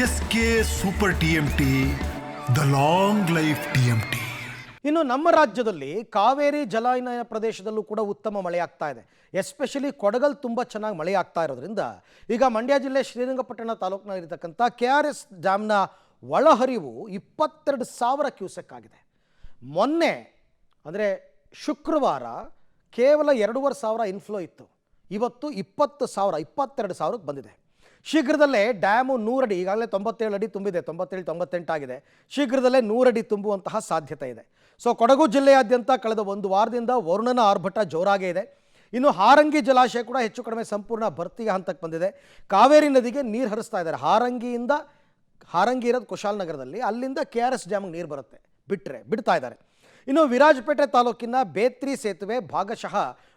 S K super TMT, the long life TMT. ಇನ್ನು ನಮ್ಮ ರಾಜ್ಯದಲ್ಲಿ ಕಾವೇರಿ ಜಲಾನಯನ ಪ್ರದೇಶದಲ್ಲೂ ಕೂಡ ಉತ್ತಮ ಮಳೆಯಾಗ್ತಾ ಇದೆ. ಎಸ್ಪೆಷಲಿ ಕೊಡಗಲ್ ತುಂಬ ಚೆನ್ನಾಗಿ ಮಳೆ ಆಗ್ತಾ ಇರೋದ್ರಿಂದ ಈಗ ಮಂಡ್ಯ ಜಿಲ್ಲೆ ಶ್ರೀರಂಗಪಟ್ಟಣ ತಾಲೂಕಿನಲ್ಲಿರ್ತಕ್ಕಂಥ KRS ಡ್ಯಾಮ್ನ ಒಳಹರಿವು 22,000 ಕ್ಯೂಸೆಕ್ ಆಗಿದೆ. ಮೊನ್ನೆ ಅಂದರೆ ಶುಕ್ರವಾರ ಕೇವಲ 2,500 ಇನ್ಫ್ಲೋ ಇತ್ತು. ಇವತ್ತು 22,000ಕ್ಕೆ ಬಂದಿದೆ. ಶೀಘ್ರದಲ್ಲೇ ಡ್ಯಾಮು 100 ಅಡಿ, ಈಗಾಗಲೇ 97 ಅಡಿ ತುಂಬಿದೆ, 97-98 ಆಗಿದೆ. ಶೀಘ್ರದಲ್ಲೇ 100 ಅಡಿ ತುಂಬುವಂತಹ ಸಾಧ್ಯತೆ ಇದೆ. ಸೊ ಕೊಡಗು ಜಿಲ್ಲೆಯಾದ್ಯಂತ ಕಳೆದ ಒಂದು ವಾರದಿಂದ ವರುಣನ ಆರ್ಭಟ ಜೋರಾಗೇ ಇದೆ. ಇನ್ನು ಹಾರಂಗಿ ಜಲಾಶಯ ಕೂಡ ಹೆಚ್ಚು ಕಡಿಮೆ ಸಂಪೂರ್ಣ ಭರ್ತಿಯ ಹಂತಕ್ಕೆ ಬಂದಿದೆ. ಕಾವೇರಿ ನದಿಗೆ ನೀರು ಹರಿಸ್ತಾ ಇದ್ದಾರೆ. ಹಾರಂಗಿ ಇರೋದು ಕುಶಾಲನಗರದಲ್ಲಿ, ಅಲ್ಲಿಂದ KRS ಡ್ಯಾಮ್ಗೆ ನೀರು ಬರುತ್ತೆ, ಬಿಡ್ತಾ ಇದ್ದಾರೆ. ಇನ್ನು ವಿರಾಜಪೇಟೆ ತಾಲೂಕಿನ ಬೇತ್ರಿ ಸೇತುವೆ ಭಾಗಶಃ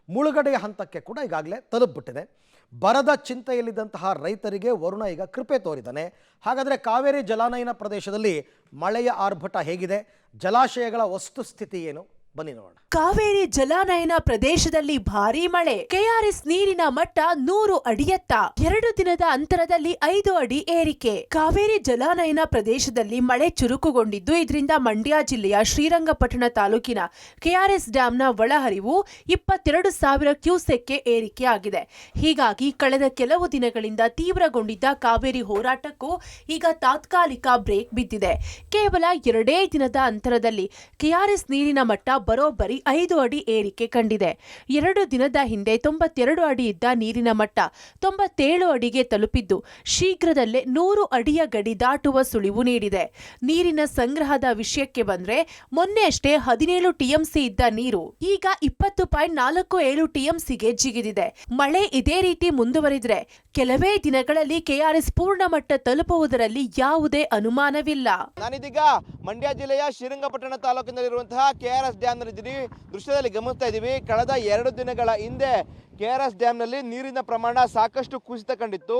ಮುಳುಗಡೆಯ ಹಂತಕ್ಕೆ ಕೂಡ ಈಗಾಗಲೇ ತಲುಪಿಬಿಟ್ಟಿದೆ. ಬರದ ಚಿಂತೆಯಲ್ಲಿದ್ದಂತಹ ರೈತರಿಗೆ ವರುಣ ಈಗ ಕೃಪೆ ತೋರಿದ್ದಾನೆ. ಹಾಗಾದರೆ ಕಾವೇರಿ ಜಲಾನಯನ ಪ್ರದೇಶದಲ್ಲಿ ಮಳೆಯ ಆರ್ಭಟ ಹೇಗಿದೆ, ಜಲಾಶಯಗಳ ವಸ್ತುಸ್ಥಿತಿ ಏನು, ಬನ್ನಿ ನೋಡೋಣ. ಕಾವೇರಿ ಜಲಾನಯನ ಪ್ರದೇಶದಲ್ಲಿ ಭಾರೀ ಮಳೆ. KRS ನೀರಿನ ಮಟ್ಟ 100 ಅಡಿಯತ್ತ 2 ದಿನದ ಅಂತರದಲ್ಲಿ 5 ಅಡಿ ಏರಿಕೆ. ಕಾವೇರಿ ಜಲಾನಯನ ಪ್ರದೇಶದಲ್ಲಿ ಮಳೆ ಚುರುಕುಗೊಂಡಿದ್ದು, ಇದರಿಂದ ಮಂಡ್ಯ ಜಿಲ್ಲೆಯ ಶ್ರೀರಂಗಪಟ್ಟಣ ತಾಲೂಕಿನ KRS ಡ್ಯಾಂನ ಒಳಹರಿವು 22,000 ಕ್ಯೂಸೆಕ್ಗೆ ಏರಿಕೆಯಾಗಿದೆ. ಹೀಗಾಗಿ ಕಳೆದ ಕೆಲವು ದಿನಗಳಿಂದ ತೀವ್ರಗೊಂಡಿದ್ದ ಕಾವೇರಿ ಹೋರಾಟಕ್ಕೂ ಈಗ ತಾತ್ಕಾಲಿಕ ಬ್ರೇಕ್ ಬಿದ್ದಿದೆ. ಕೇವಲ 2 ದಿನದ ಅಂತರದಲ್ಲಿ KRS ನೀರಿನ ಮಟ್ಟ ಬರೋಬ್ಬರಿ 5 ಅಡಿ ಏರಿಕೆ ಕಂಡಿದೆ. 2 ದಿನದ ಹಿಂದೆ 92 ಅಡಿ ಇದ್ದ ನೀರಿನ ಮಟ್ಟ 97 ಅಡಿಗೆ ತಲುಪಿದ್ದು, ಶೀಘ್ರದಲ್ಲೇ 100 ಅಡಿಯ ಗಡಿ ದಾಟುವ ಸುಳಿವು ನೀಡಿದೆ. ನೀರಿನ ಸಂಗ್ರಹದ ವಿಷಯಕ್ಕೆ ಬಂದ್ರೆ, ಮೊನ್ನೆ ಅಷ್ಟೇ 17 TMC ಇದ್ದ ನೀರು ಈಗ 20.47 TMCಗೆ ಜಿಗಿದಿದೆ. ಮಳೆ ಇದೇ ರೀತಿ ಮುಂದುವರಿದ್ರೆ ಕೆಲವೇ ದಿನಗಳಲ್ಲಿ KRS ಪೂರ್ಣ ಮಟ್ಟ ತಲುಪುವುದರಲ್ಲಿ ಯಾವುದೇ ಅನುಮಾನವಿಲ್ಲ. ನಾನಿದೀಗ ಮಂಡ್ಯ ಜಿಲ್ಲೆಯ ಶ್ರೀರಂಗಪಟ್ಟಣ ತಾಲೂಕಿನಲ್ಲಿರುವಂತಹ KRS ಡ್ಯಾಮ್ ದೃಶ್ಯದಲ್ಲಿ ಗಮನಿಸ್ತಾ ಇದ್ದೀವಿ. ಕಳೆದ 2 ದಿನಗಳ ಹಿಂದೆ KRS ಡ್ಯಾಮ್ನಲ್ಲಿ ನೀರಿನ ಪ್ರಮಾಣ ಸಾಕಷ್ಟು ಕುಸಿತ ಕಂಡಿತ್ತು.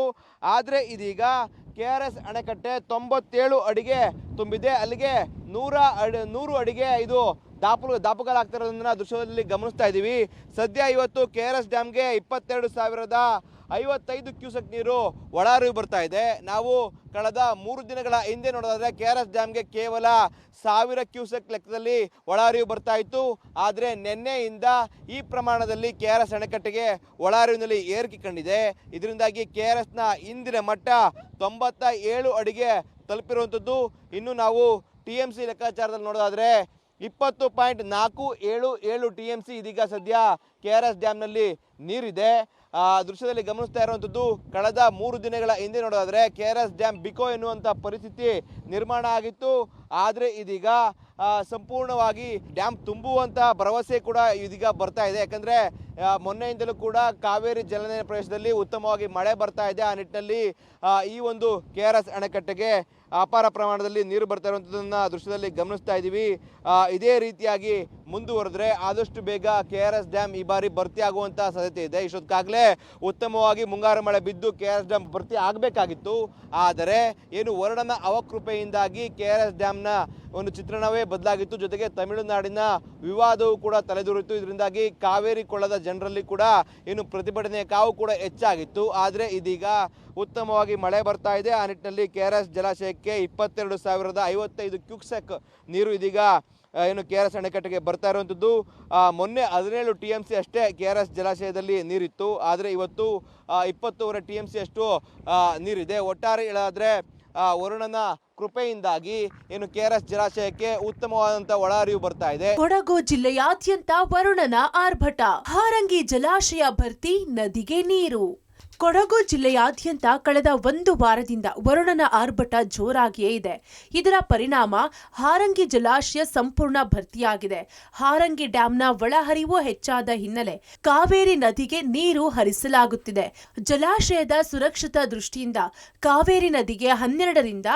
ಆದರೆ ಇದೀಗ KRS ಅಣೆಕಟ್ಟೆ 97 ಅಡಿಗೆ ತುಂಬಿದೆ. ಅಲ್ಲಿಗೆ 100 ಅಡಿಗೆ ಇದು ದಾಪುಗಾಲಾಗ್ತಿರೋದನ್ನ ದೃಶ್ಯದಲ್ಲಿ ಗಮನಿಸ್ತಾ ಇದ್ದೀವಿ. ಸದ್ಯ ಇವತ್ತು KRS ಡ್ಯಾಮ್ಗೆ 22,055 ಕ್ಯೂಸೆಕ್ ನೀರು ಒಳಹರಿವು ಬರ್ತಾ ಇದೆ. ನಾವು ಕಳೆದ 3 ದಿನಗಳ ಹಿಂದೆ ನೋಡೋದಾದ್ರೆ KRS ಡ್ಯಾಮ್ಗೆ ಕೇವಲ 1000 ಕ್ಯೂಸೆಕ್ ಲೆಕ್ಕದಲ್ಲಿ ಒಳಹರಿವು ಬರ್ತಾ ಇತ್ತು. ಆದರೆ ನಿನ್ನೆಯಿಂದ ಈ ಪ್ರಮಾಣದಲ್ಲಿ KRS ಅಣೆಕಟ್ಟೆಗೆ ಒಳಹರಿವಿನಲ್ಲಿ ಏರಿಕೆ ಕಂಡಿದೆ. ಇದರಿಂದಾಗಿ KRSನ ಇಂದಿನ ಮಟ್ಟ 97 ಅಡಿಗೆ ತಲುಪಿರುವಂಥದ್ದು. ಇನ್ನು ನಾವು TMC ಲೆಕ್ಕಾಚಾರದಲ್ಲಿ ನೋಡೋದಾದ್ರೆ 20.477 TMC ಇದೀಗ ಸದ್ಯ KRS ಡ್ಯಾಮ್ನಲ್ಲಿ ನೀರಿದೆ. ದೃಶ್ಯದಲ್ಲಿ ಗಮನಿಸ್ತಾ ಇರುವಂಥದ್ದು, ಕಳೆದ 3 ದಿನಗಳ ಹಿಂದೆ ನೋಡೋದಾದ್ರೆ KRS ಡ್ಯಾಮ್ ಬಿಕೋ ಎನ್ನುವಂಥ ಪರಿಸ್ಥಿತಿ ನಿರ್ಮಾಣ ಆಗಿತ್ತು. ಆದರೆ ಇದೀಗ ಸಂಪೂರ್ಣವಾಗಿ ಡ್ಯಾಮ್ ತುಂಬುವಂಥ ಭರವಸೆ ಕೂಡ ಇದೀಗ ಬರ್ತಾ ಇದೆ. ಯಾಕಂದರೆ ಮೊನ್ನೆಯಿಂದಲೂ ಕೂಡ ಕಾವೇರಿ ಜಲಾನಯನ ಪ್ರದೇಶದಲ್ಲಿ ಉತ್ತಮವಾಗಿ ಮಳೆ ಬರ್ತಾ ಇದೆ. ಆ ನಿಟ್ಟಿನಲ್ಲಿ ಈ ಒಂದು KRS ಅಣೆಕಟ್ಟೆಗೆ ಅಪಾರ ಪ್ರಮಾಣದಲ್ಲಿ ನೀರು ಬರ್ತಾ ಇರುವಂಥದ್ದನ್ನು ದೃಶ್ಯದಲ್ಲಿ ಗಮನಿಸ್ತಾ ಇದ್ದೀವಿ. ಇದೇ ರೀತಿಯಾಗಿ ಮುಂದುವರೆದ್ರೆ ಆದಷ್ಟು ಬೇಗ KRS ಡ್ಯಾಮ್ ಈ ಬಾರಿ ಭರ್ತಿ ಆಗುವಂಥ ಸಾಧ್ಯತೆ ಇದೆ. ಇಷ್ಟೊತ್ತಿಗಾಗಲೇ ಉತ್ತಮವಾಗಿ ಮುಂಗಾರು ಮಳೆ ಬಿದ್ದು KRS ಡ್ಯಾಮ್ ಭರ್ತಿ ಆಗಬೇಕಾಗಿತ್ತು. ಆದರೆ ಏನು ವರುಣನ ಅವಕೃಪೆಯಿಂದಾಗಿ KRS ಡ್ಯಾಮ್ನ ಒಂದು ಚಿತ್ರಣವೇ ಬದಲಾಗಿತ್ತು. ಜೊತೆಗೆ ತಮಿಳುನಾಡಿನ ವಿವಾದವೂ ಕೂಡ ತಲೆದೂರಿತ್ತು. ಇದರಿಂದಾಗಿ ಕಾವೇರಿ ಕೊಳ್ಳದ ಜನರಲ್ಲಿ ಕೂಡ ಏನು ಪ್ರತಿಭಟನೆಯ ಕಾವು ಕೂಡ ಹೆಚ್ಚಾಗಿತ್ತು. ಆದರೆ ಇದೀಗ ಉತ್ತಮವಾಗಿ ಮಳೆ ಬರ್ತಾ ಇದೆ. ಆ ನಿಟ್ಟಿನಲ್ಲಿ KRS ಜಲಾಶಯಕ್ಕೆ 22,055 ಕ್ಯೂಸೆಕ್ ನೀರು ಇದೀಗ ಏನು KRS ಅಣೆಕಟ್ಟೆಗೆ ಬರ್ತಾ ಇರುವಂಥದ್ದು. ಮೊನ್ನೆ 17 TMC ಅಷ್ಟೇ KRS ಜಲಾಶಯದಲ್ಲಿ ನೀರಿತ್ತು. ಆದರೆ ಇವತ್ತು 20.5 TMC ಅಷ್ಟು ನೀರಿದೆ. ಒಟ್ಟಾರೆ ಹೇಳಾದ್ರೆ ವರುಣನ ಕೃಪೆಯಿಂದಾಗಿ ಏನು KRS ಜಲಾಶಯಕ್ಕೆ ಉತ್ತಮವಾದಂತಹ ಒಳಹರಿವು ಬರ್ತಾ ಇದೆ. ಕೊಡಗು ಜಿಲ್ಲೆಯಾದ್ಯಂತ ವರುಣನ ಆರ್ಭಟ. ಹಾರಂಗಿ ಜಲಾಶಯ ಭರ್ತಿ, ನದಿಗೆ ನೀರು. ಕೊಡಗು ಜಿಲ್ಲೆಯಾದ್ಯಂತ ಕಳೆದ 1 ವಾರದಿಂದ ವರುಣನ ಆರ್ಭಟ ಜೋರಾಗಿಯೇ ಇದೆ. ಇದರ ಪರಿಣಾಮ ಹಾರಂಗಿ ಜಲಾಶಯ ಸಂಪೂರ್ಣ ಭರ್ತಿಯಾಗಿದೆ. ಹಾರಂಗಿ ಡ್ಯಾಂನ ಒಳಹರಿವು ಹೆಚ್ಚಾದ ಹಿನ್ನೆಲೆ ಕಾವೇರಿ ನದಿಗೆ ನೀರು ಹರಿಸಲಾಗುತ್ತಿದೆ. ಜಲಾಶಯದ ಸುರಕ್ಷತಾ ದೃಷ್ಟಿಯಿಂದ ಕಾವೇರಿ ನದಿಗೆ 12ರಿಂದ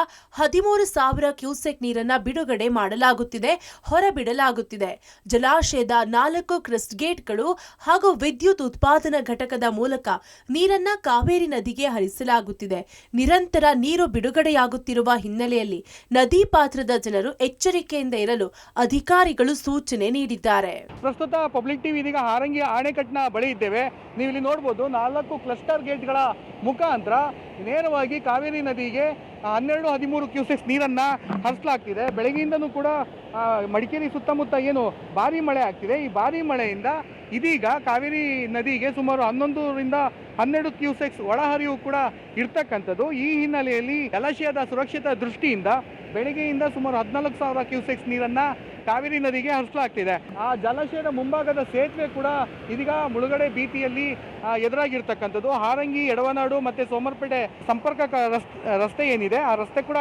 13,000 ಕ್ಯೂಸೆಕ್ ನೀರನ್ನ ಬಿಡುಗಡೆ ಮಾಡಲಾಗುತ್ತಿದೆ, ಹೊರಬಿಡಲಾಗುತ್ತಿದೆ. ಜಲಾಶಯದ 4 ಕ್ರಸ್ಟ್ ಗೇಟ್ಗಳು ಹಾಗೂ ವಿದ್ಯುತ್ ಉತ್ಪಾದನಾ ಘಟಕದ ಮೂಲಕ ನೀರನ್ನ ಕಾವೇರಿ ನದಿಗೆ ಹರಿಸಲಾಗುತ್ತಿದೆ. ನಿರಂತರ ನೀರು ಬಿಡುಗಡೆಯಾಗುತ್ತಿರುವ ಹಿನ್ನೆಲೆಯಲ್ಲಿ ನದಿ ಪಾತ್ರದ ಜನರು ಎಚ್ಚರಿಕೆಯಿಂದ ಇರಲು ಅಧಿಕಾರಿಗಳು ಸೂಚನೆ ನೀಡಿದ್ದಾರೆ. ಪ್ರಸ್ತುತ ಪಬ್ಲಿಕ್ ಟಿವಿ ಇದೀಗ ಹಾರಂಗಿ ಅಣೆಕಟ್ಟಿನ ಬಳಿ ಇದ್ದೇವೆ. ನೀವು ಇಲ್ಲಿ ನೋಡಬಹುದು 4 ಕ್ಲಸ್ಟರ್ ಗೇಟ್ಗಳ ಮುಖಾಂತರ ನೇರವಾಗಿ ಕಾವೇರಿ ನದಿಗೆ 12-13 ಕ್ಯೂಸೆಕ್ಸ್ ನೀರನ್ನು ಹರಿಸಲಾಗ್ತಿದೆ. ಬೆಳಗ್ಗೆಯಿಂದನೂ ಕೂಡ ಮಡಿಕೇರಿ ಸುತ್ತಮುತ್ತ ಏನು ಭಾರಿ ಮಳೆ ಆಗ್ತಿದೆ. ಈ ಭಾರಿ ಮಳೆಯಿಂದ ಇದೀಗ ಕಾವೇರಿ ನದಿಗೆ ಸುಮಾರು 11-12 ಕ್ಯೂಸೆಕ್ಸ್ ಒಳಹರಿವು ಕೂಡ ಇರ್ತಕ್ಕಂಥದ್ದು. ಈ ಹಿನ್ನೆಲೆಯಲ್ಲಿ ಜಲಾಶಯದ ಸುರಕ್ಷತಾ ದೃಷ್ಟಿಯಿಂದ ಬೆಳಗ್ಗೆಯಿಂದ ಸುಮಾರು 14,000 ಕ್ಯೂಸೆಕ್ಸ್ ನೀರನ್ನು ಕಾವೇರಿ ನದಿಗೆ ಹರಿಸಲಾಗ್ತಿದೆ. ಆ ಜಲಾಶಯದ ಮುಂಭಾಗದ ಸೇತುವೆ ಕೂಡ ಇದೀಗ ಮುಳುಗಡೆ ಭೀತಿಯಲ್ಲಿ ಎದುರಾಗಿರ್ತಕ್ಕಂಥದ್ದು. ಹಾರಂಗಿ, ಎಡವನಾಡು ಮತ್ತು ಸೋಮರ್ಪೇಟೆ ಸಂಪರ್ಕ ರಸ್ತೆ ಏನಿದೆ, ಆ ರಸ್ತೆ ಕೂಡ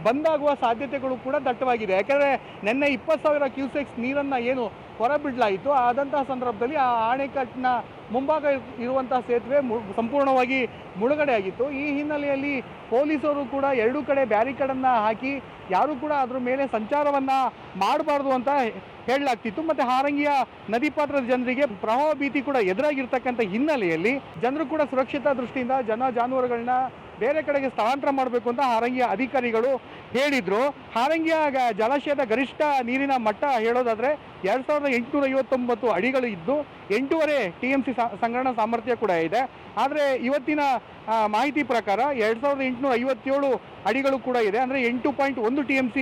ಬಂದಾಗುವ ಸಾಧ್ಯತೆಗಳು ಕೂಡ ದಟ್ಟವಾಗಿದೆ. ಯಾಕೆಂದರೆ ನಿನ್ನೆ 20,000 ಕ್ಯೂಸೆಕ್ಸ್ ನೀರನ್ನು ಏನು ಹೊರಬಿಡಲಾಯಿತು, ಆದಂತಹ ಸಂದರ್ಭದಲ್ಲಿ ಆ ಅಣೆಕಟ್ಟಿನ ಮುಂಭಾಗ ಇರುವಂತಹ ಸೇತುವೆ ಸಂಪೂರ್ಣವಾಗಿ ಮುಳುಗಡೆ ಆಗಿತ್ತು. ಈ ಹಿನ್ನೆಲೆಯಲ್ಲಿ ಪೊಲೀಸರು ಕೂಡ ಎರಡೂ ಕಡೆ ಬ್ಯಾರಿಕೇಡನ್ನು ಹಾಕಿ ಯಾರೂ ಕೂಡ ಅದ್ರ ಮೇಲೆ ಸಂಚಾರವನ್ನು ಮಾಡಬಾರ್ದು ಅಂತ ಹೇಳಲಾಗ್ತಿತ್ತು. ಮತ್ತು ಹಾರಂಗಿಯ ನದಿ ಪಾತ್ರದ ಜನರಿಗೆ ಪ್ರವಾಹ ಭೀತಿ ಕೂಡ ಎದುರಾಗಿರ್ತಕ್ಕಂಥ ಹಿನ್ನೆಲೆಯಲ್ಲಿ ಜನರು ಕೂಡ ಸುರಕ್ಷತಾ ದೃಷ್ಟಿಯಿಂದ ಜಾನುವಾರುಗಳನ್ನ ಬೇರೆ ಕಡೆಗೆ ಸ್ಥಳಾಂತರ ಮಾಡಬೇಕು ಅಂತ ಹಾರಂಗಿಯ ಅಧಿಕಾರಿಗಳು ಹೇಳಿದ್ರು. ಹಾರಂಗಿಯ ಜಲಾಶಯದ ಗರಿಷ್ಠ ನೀರಿನ ಮಟ್ಟ ಹೇಳೋದಾದ್ರೆ 2,859 ಅಡಿಗಳು ಇದ್ದು 8.5 TMC ಸಂಗ್ರಹಣಾ ಸಾಮರ್ಥ್ಯ ಕೂಡ ಇದೆ. ಆದರೆ ಇವತ್ತಿನ ಮಾಹಿತಿ ಪ್ರಕಾರ 2,857 ಅಡಿಗಳು ಕೂಡ ಇದೆ. ಅಂದರೆ 8.1 TMC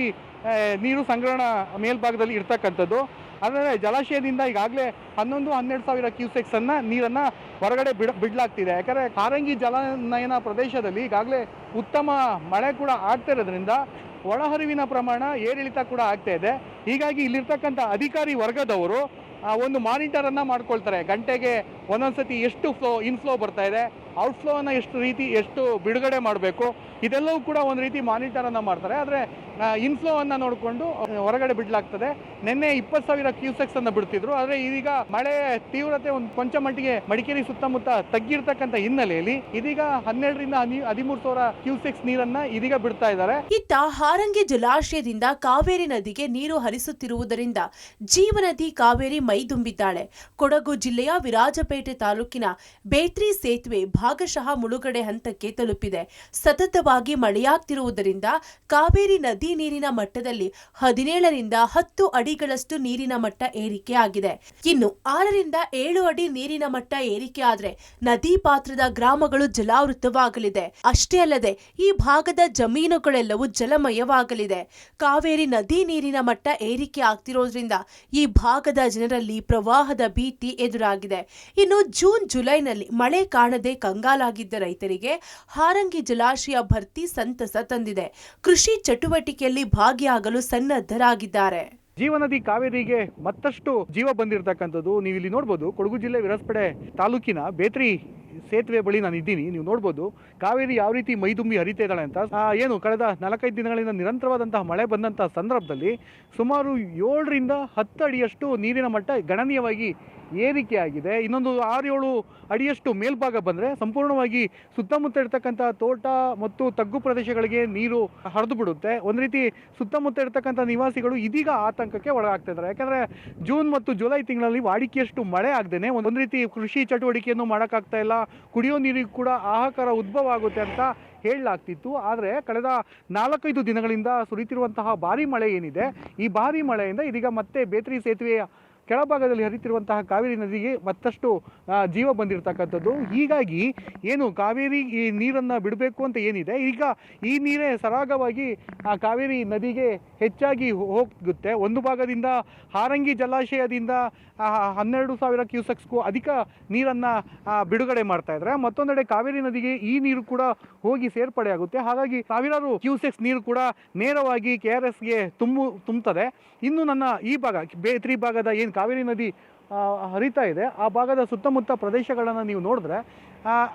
ನೀರು ಸಂಗ್ರಹಣ ಮೇಲ್ಭಾಗದಲ್ಲಿ ಇರ್ತಕ್ಕಂಥದ್ದು. ಆದರೆ ಜಲಾಶಯದಿಂದ ಈಗಾಗಲೇ 11-12 ಸಾವಿರ ಕ್ಯೂಸೆಕ್ಸ್ ನೀರನ್ನು ಹೊರಗಡೆ ಬಿಡಲಾಗ್ತಿದೆ. ಯಾಕಂದರೆ ಹಾರಂಗಿ ಜಲಾನಯನ ಪ್ರದೇಶದಲ್ಲಿ ಈಗಾಗಲೇ ಉತ್ತಮ ಮಳೆ ಕೂಡ ಆಗ್ತಾ ಇರೋದ್ರಿಂದ ಒಳಹರಿವಿನ ಪ್ರಮಾಣ ಏರಿಳಿತ ಕೂಡ ಆಗ್ತಾ ಇದೆ. ಹೀಗಾಗಿ ಇಲ್ಲಿರ್ತಕ್ಕಂಥ ಅಧಿಕಾರಿ ವರ್ಗದವರು ಒಂದು ಮಾನಿಟರನ್ನು ಮಾಡ್ಕೊಳ್ತಾರೆ. ಗಂಟೆಗೆ ಒಂದೊಂದ್ಸತಿ ಎಷ್ಟು ಇನ್ಫ್ಲೋ ಬರ್ತಾ ಇದೆ, ಔಟ್ಫ್ಲೋವನ್ನು ಎಷ್ಟು ಬಿಡುಗಡೆ ಮಾಡಬೇಕು, ಇದೆಲ್ಲವೂ ಕೂಡ ಒಂದು ರೀತಿ ಮಾನಿಟರನ್ನು ಮಾಡ್ತಾರೆ. ಆದರೆ ಇನ್ಫ್ಲೋವನ್ನು ನೋಡಿಕೊಂಡು ಹೊರಗಡೆ ಬಿಡಲಾಗ್ತದೆ. ನಿನ್ನೆ 20,000 ಕ್ಯೂಸೆಕ್ಸ್ ಬಿಡ್ತಿದ್ರು. ಆದರೆ ಇದೀಗ ಮಳೆ ತೀವ್ರತೆ ಒಂದು ಕೊಂಚ ಮಟ್ಟಿಗೆ ಮಡಿಕೇರಿ ಸುತ್ತಮುತ್ತ ತಗ್ಗಿರ್ತಕ್ಕಂಥ ಹಿನ್ನೆಲೆಯಲ್ಲಿ ಇದೀಗ 12,000-13,000 ಕ್ಯೂಸೆಕ್ಸ್ ನೀರನ್ನ ಇದೀಗ ಬಿಡ್ತಾ ಇದ್ದಾರೆ. ಇತ್ತ ಹಾರಂಗಿ ಜಲಾಶಯದಿಂದ ಕಾವೇರಿ ನದಿಗೆ ನೀರು ಹರಿಸುತ್ತಿರುವುದರಿಂದ ಜೀವನದಿ ಕಾವೇರಿ ಮೈದುಂಬಿದ್ದಾಳೆ. ಕೊಡಗು ಜಿಲ್ಲೆಯ ವಿರಾಜಪೇಟೆ ತಾಲೂಕಿನ ಬೇತ್ರಿ ಸೇತುವೆ ಭಾಗಶಃ ಮುಳುಗಡೆ ಹಂತಕ್ಕೆ ತಲುಪಿದೆ. ಸತತವಾಗಿ ಮಳೆಯಾಗ್ತಿರುವುದರಿಂದ ಕಾವೇರಿ ನದಿ ನೀರಿನ ಮಟ್ಟದಲ್ಲಿ 17-10 ಅಡಿಗಳಷ್ಟು ನೀರಿನ ಮಟ್ಟ ಏರಿಕೆ ಆಗಿದೆ. ಇನ್ನು 6-7 ಅಡಿ ನೀರಿನ ಮಟ್ಟ ಏರಿಕೆ ಆದರೆ ನದಿ ಪಾತ್ರದ ಗ್ರಾಮಗಳು ಜಲಾವೃತವಾಗಲಿದೆ. ಅಷ್ಟೇ ಅಲ್ಲದೆ ಈ ಭಾಗದ ಜಮೀನುಗಳೆಲ್ಲವೂ ಜಲಮಯವಾಗಲಿದೆ. ಕಾವೇರಿ ನದಿ ನೀರಿನ ಮಟ್ಟ ಏರಿಕೆ ಆಗ್ತಿರೋದ್ರಿಂದ ಈ ಭಾಗದ ಜನರಲ್ಲಿ ಪ್ರವಾಹದ ಭೀತಿ ಎದುರಾಗಿದೆ. ಇನ್ನು ಜೂನ್-ಜುಲೈನಲ್ಲಿ ಮಳೆ ಕಾಣದೆ ಕಂಗಾಲಾಗಿದ್ದ ರೈತರಿಗೆ ಹಾರಂಗಿ ಜಲಾಶಯ ಭರ್ತಿ ಸಂತಸ ತಂದಿದೆ. ಕೃಷಿ ಚಟುವಟಿಕೆಯಲ್ಲಿ ಭಾಗಿಯಾಗಲು ಸನ್ನದ್ಧರಾಗಿದ್ದಾರೆ. ಜೀವನದಿ ಕಾವೇರಿಗೆ ಮತ್ತಷ್ಟು ಜೀವ ಬಂದಿರತಕ್ಕಂಥದ್ದು ನೀವು ಇಲ್ಲಿ ನೋಡ್ಬೋದು. ಕೊಡಗು ಜಿಲ್ಲೆ ವಿರಾಜಪೇಟೆ ತಾಲೂಕಿನ ಬೇತ್ರಿ ಸೇತುವೆ ಬಳಿ ನಾನು ಇದ್ದೀನಿ. ನೀವು ನೋಡ್ಬೋದು ಕಾವೇರಿ ಯಾವ ರೀತಿ ಮೈದುಂಬಿ ಹರಿತಾ ಇದ್ದಾಳೆ ಅಂತ. ಏನು ಕಳೆದ 4-5 ದಿನಗಳಿಂದ ನಿರಂತರವಾದಂತಹ ಮಳೆ ಬಂದಂತಹ ಸಂದರ್ಭದಲ್ಲಿ ಸುಮಾರು 7-10 ಅಡಿಯಷ್ಟು ನೀರಿನ ಮಟ್ಟ ಗಣನೀಯವಾಗಿ ಏರಿಕೆ ಆಗಿದೆ. ಇನ್ನೊಂದು 6-7 ಅಡಿಯಷ್ಟು ಮೇಲ್ಭಾಗ ಬಂದರೆ ಸಂಪೂರ್ಣವಾಗಿ ಸುತ್ತಮುತ್ತ ಇರ್ತಕ್ಕಂಥ ತೋಟ ಮತ್ತು ತಗ್ಗು ಪ್ರದೇಶಗಳಿಗೆ ನೀರು ಹರಿದು ಬಿಡುತ್ತೆ. ಒಂದು ರೀತಿ ಸುತ್ತಮುತ್ತ ಇರ್ತಕ್ಕಂಥ ನಿವಾಸಿಗಳು ಇದೀಗ ಆತಂಕಕ್ಕೆ ಒಳಗಾಗ್ತಾ ಇದ್ದಾರೆ. ಯಾಕಂದರೆ ಜೂನ್ ಮತ್ತು ಜುಲೈ ತಿಂಗಳಲ್ಲಿ ವಾಡಿಕೆಯಷ್ಟು ಮಳೆ ಆಗದೇನೆ ಒಂದು ರೀತಿ ಕೃಷಿ ಚಟುವಟಿಕೆಯನ್ನು ಮಾಡೋಕ್ಕಾಗ್ತಾ ಇಲ್ಲ. ಕುಡಿಯೋ ನೀರಿಗೂ ಕೂಡ ಹಾಹಾಕಾರ ಉದ್ಭವ ಆಗುತ್ತೆ ಅಂತ ಹೇಳಲಾಗ್ತಿತ್ತು. ಆದರೆ ಕಳೆದ 4-5 ದಿನಗಳಿಂದ ಸುರಿತಿರುವಂತಹ ಭಾರಿ ಮಳೆ ಏನಿದೆ, ಈ ಭಾರಿ ಮಳೆಯಿಂದ ಇದೀಗ ಮತ್ತೆ ಬೇತ್ರಿ ಸೇತುವೆಯ ಕೆಳಭಾಗದಲ್ಲಿ ಹರಿತಿರುವಂತಹ ಕಾವೇರಿ ನದಿಗೆ ಮತ್ತಷ್ಟು ಜೀವ ಬಂದಿರತಕ್ಕಂಥದ್ದು. ಹೀಗಾಗಿ ಏನು ಕಾವೇರಿ ಈ ನೀರನ್ನು ಬಿಡಬೇಕು ಅಂತ ಏನಿದೆ, ಈಗ ಈ ನೀರೇ ಸರಾಗವಾಗಿ ಕಾವೇರಿ ನದಿಗೆ ಹೆಚ್ಚಾಗಿ ಹೋಗುತ್ತೆ. ಒಂದು ಭಾಗದಿಂದ ಹಾರಂಗಿ ಜಲಾಶಯದಿಂದ 12,000 ಕ್ಯೂಸೆಕ್ಸ್ಗೂ ಅಧಿಕ ನೀರನ್ನು ಬಿಡುಗಡೆ ಮಾಡ್ತಾ ಇದ್ದಾರೆ. ಮತ್ತೊಂದೆಡೆ ಕಾವೇರಿ ನದಿಗೆ ಈ ನೀರು ಕೂಡ ಹೋಗಿ ಸೇರ್ಪಡೆ ಆಗುತ್ತೆ. ಹಾಗಾಗಿ ಸಾವಿರಾರು ಕ್ಯೂಸೆಕ್ಸ್ ನೀರು ಕೂಡ ನೇರವಾಗಿ KRSಗೆ ತುಂಬುತ್ತದೆ. ಇನ್ನು ನನ್ನ ಈ ಭಾಗ ಬೇತ್ರಿ ಭಾಗದ ಏನು ಕಾವೇರಿ ನದಿ ಹರಿತಾ ಇದೆ, ಆ ಭಾಗದ ಸುತ್ತಮುತ್ತ ಪ್ರದೇಶಗಳನ್ನು ನೀವು ನೋಡಿದ್ರೆ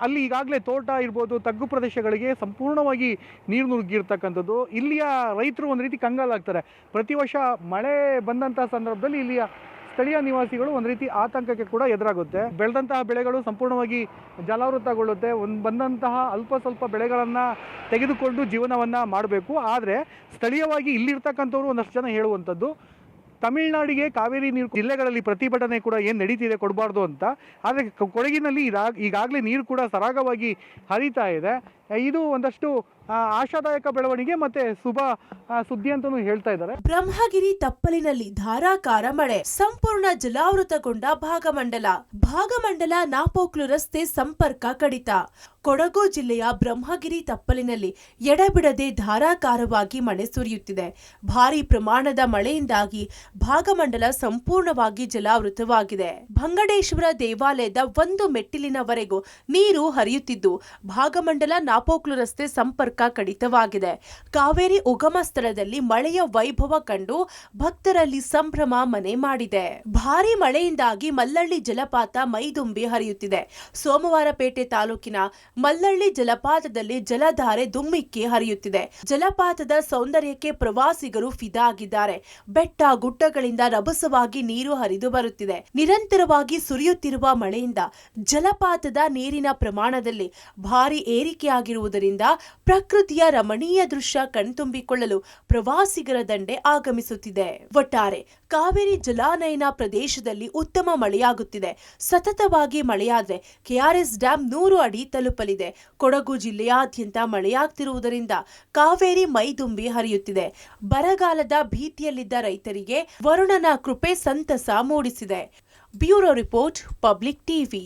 ಅಲ್ಲಿ ಈಗಾಗಲೇ ತೋಟ ಇರ್ಬೋದು, ತಗ್ಗು ಪ್ರದೇಶಗಳಿಗೆ ಸಂಪೂರ್ಣವಾಗಿ ನೀರು ನುಗ್ಗಿರ್ತಕ್ಕಂಥದ್ದು. ಇಲ್ಲಿಯ ರೈತರು ಒಂದು ರೀತಿ ಕಂಗಾಲಾಗ್ತಾರೆ. ಪ್ರತಿ ವರ್ಷ ಮಳೆ ಬಂದಂಥ ಸಂದರ್ಭದಲ್ಲಿ ಇಲ್ಲಿಯ ಸ್ಥಳೀಯ ನಿವಾಸಿಗಳು ಒಂದು ರೀತಿ ಆತಂಕಕ್ಕೆ ಕೂಡ ಎದುರಾಗುತ್ತೆ. ಬೆಳೆದಂತಹ ಬೆಳೆಗಳು ಸಂಪೂರ್ಣವಾಗಿ ಜಲಾವೃತಗೊಳ್ಳುತ್ತೆ. ಬಂದಂತಹ ಅಲ್ಪ ಸ್ವಲ್ಪ ಬೆಳೆಗಳನ್ನು ತೆಗೆದುಕೊಂಡು ಜೀವನವನ್ನು ಮಾಡಬೇಕು. ಆದರೆ ಸ್ಥಳೀಯವಾಗಿ ಇಲ್ಲಿರ್ತಕ್ಕಂಥವ್ರು ಒಂದಷ್ಟು ಜನ ಹೇಳುವಂಥದ್ದು, ತಮಿಳುನಾಡಿಗೆ ಕಾವೇರಿ ನೀರು ಜಿಲ್ಲೆಗಳಲ್ಲಿ ಪ್ರತಿಭಟನೆ ಕೂಡ ಏನು ನಡೀತಿದೆ ಕೊಡಬಾರ್ದು ಅಂತ. ಆದರೆ ಕೊಡಗಿನಲ್ಲಿ ಈಗಾಗಲೇ ನೀರು ಕೂಡ ಸರಾಗವಾಗಿ ಹರಿತಾ ಇದೆ. ಇದು ಒಂದಷ್ಟು ಆಶಾದಾಯಕ ಬೆಳವಣಿಗೆ ಮತ್ತೆ ಶುಭ ಸುದ್ದಿ ಅಂತಾನೂ ಹೇಳ್ತಾ ಇದ್ದಾರೆ. ಬ್ರಹ್ಮಗಿರಿ ತಪ್ಪಲಿನಲ್ಲಿ ಧಾರಾಕಾರ ಮಳೆ, ಸಂಪೂರ್ಣ ಜಲಾವೃತಗೊಂಡ ಭಾಗಮಂಡಲ ನಾಪೋಕ್ಲು ರಸ್ತೆ ಸಂಪರ್ಕ ಕಡಿತ. ಕೊಡಗು ಜಿಲ್ಲೆಯ ಬ್ರಹ್ಮಗಿರಿ ತಪ್ಪಲಿನಲ್ಲಿ ಎಡಬಿಡದೆ ಧಾರಾಕಾರವಾಗಿ ಮಳೆ ಸುರಿಯುತ್ತಿದೆ. ಭಾರಿ ಪ್ರಮಾಣದ ಮಳೆಯಿಂದಾಗಿ ಭಾಗಮಂಡಲ ಸಂಪೂರ್ಣವಾಗಿ ಜಲಾವೃತವಾಗಿದೆ. ಭಂಗಡೇಶ್ವರ ದೇವಾಲಯದ 1 ಮೆಟ್ಟಿಲಿನವರೆಗೂ ನೀರು ಹರಿಯುತ್ತಿದ್ದು ಭಾಗಮಂಡಲ ನಾಪೋಕ್ಲು ರಸ್ತೆ ಸಂಪರ್ಕ ಕಡಿತವಾಗಿದೆ. ಕಾವೇರಿ ಉಗಮ ಸ್ಥಳದಲ್ಲಿ ಮಳೆಯ ವೈಭವ ಕಂಡು ಭಕ್ತರಲ್ಲಿ ಸಂಭ್ರಮ ಮನೆ ಮಾಡಿದೆ. ಭಾರಿ ಮಳೆಯಿಂದಾಗಿ ಮಲ್ಲಳ್ಳಿ ಜಲಪಾತ ಮೈದುಂಬಿ ಹರಿಯುತ್ತಿದೆ. ಸೋಮವಾರಪೇಟೆ ತಾಲೂಕಿನ ಮಲ್ಲಳ್ಳಿ ಜಲಪಾತದಲ್ಲಿ ಜಲಧಾರೆ ದುಮ್ಮಿಕ್ಕಿ ಹರಿಯುತ್ತಿದೆ. ಜಲಪಾತದ ಸೌಂದರ್ಯಕ್ಕೆ ಪ್ರವಾಸಿಗರು ಫಿದಾ ಆಗಿದ್ದಾರೆ. ಬೆಟ್ಟ ಗುಡ್ಡಗಳಿಂದ ರಭಸವಾಗಿ ನೀರು ಹರಿದು ಬರುತ್ತಿದೆ. ನಿರಂತರವಾಗಿ ಸುರಿಯುತ್ತಿರುವ ಮಳೆಯಿಂದ ಜಲಪಾತದ ನೀರಿನ ಪ್ರಮಾಣದಲ್ಲಿ ಭಾರಿ ಏರಿಕೆಯಾಗಿರುವುದರಿಂದ ಪ್ರಕೃತಿಯ ರಮಣೀಯ ದೃಶ್ಯ ಕಣ್ತುಂಬಿಕೊಳ್ಳಲು ಪ್ರವಾಸಿಗರ ದಂಡೆ ಆಗಮಿಸುತ್ತಿದೆ. ಒಟ್ಟಾರೆ ಕಾವೇರಿ ಜಲಾನಯನ ಪ್ರದೇಶದಲ್ಲಿ ಉತ್ತಮ ಮಳೆಯಾಗುತ್ತಿದೆ. ಸತತವಾಗಿ ಮಳೆಯಾದರೆ ಕೆಆರ್ಎಸ್ ಡ್ಯಾಂ 100 ಅಡಿ ತಲುಪಲಿದೆ. ಕೊಡಗು ಜಿಲ್ಲೆಯಾದ್ಯಂತ ಮಳೆಯಾಗ್ತಿರುವುದರಿಂದ ಕಾವೇರಿ ಮೈದುಂಬಿ ಹರಿಯುತ್ತಿದೆ. ಬರಗಾಲದ ಭೀತಿಯಲ್ಲಿದ್ದ ರೈತರಿಗೆ ವರುಣನ ಕೃಪೆ ಸಂತಸ ಮೂಡಿಸಿದೆ. Bureau report, public TV.